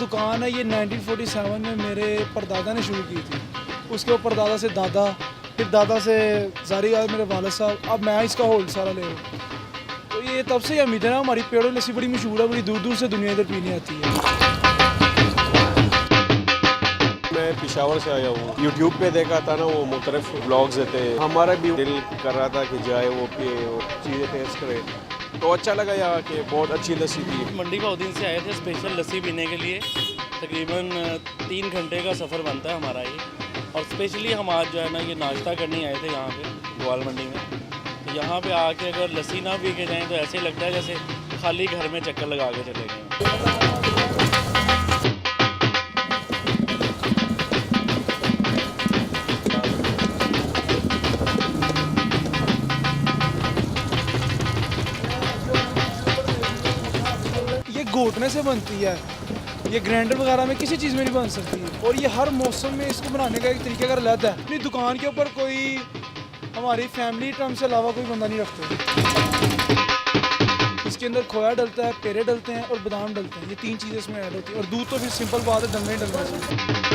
दुकान है ये 1947 में मेरे परदादा ने शुरू की थी। उसके ऊपर दादा से दादा, फिर दादा से जारी याद मेरे वालिद साहब, अब मैं इसका होल्ड सारा ले रहा हूँ। तो ये तब से ही उम्मीद है ना, हमारी पेड़ों लस्सी बड़ी मशहूर है, बड़ी दूर दूर से दुनिया इधर पीने आती है। मैं पेशावर से आया हूँ। यूट्यूब पे देखा था ना, वो मुख्तलिफ ब्लॉग्स देते, हमारा भी दिल कर रहा था कि जाए वो पिए और चीज़ें टेस्ट करे, तो अच्छा लगा यहाँ कि बहुत अच्छी लस्सी थी। मंडी बहुद्दीन से आए थे स्पेशल लस्सी पीने के लिए। तकरीबन 3 घंटे का सफ़र बनता है हमारा ये, और स्पेशली हम आज जो है ना ये नाश्ता करने आए थे यहाँ पे ग्वाल मंडी में। तो यहाँ पे आके अगर लस्सी ना पी के जाएँ तो ऐसे लगता है जैसे खाली घर में चक्कर लगा के चले गए। ये घोटने से बनती है, ये ग्राइंडर वगैरह में किसी चीज़ में नहीं बन सकती, और ये हर मौसम में इसको बनाने का एक तरीका का रहता है। अपनी दुकान के ऊपर कोई हमारी फैमिली टर्म से अलावा कोई बंदा नहीं रखते। इसके अंदर खोया डलता है, पेरे डलते हैं और बादाम डलते हैं, ये 3 चीज़ें इसमें ऐड होती है, और दूध तो फिर सिंपल बात है, डलना ही डलना चाहिए।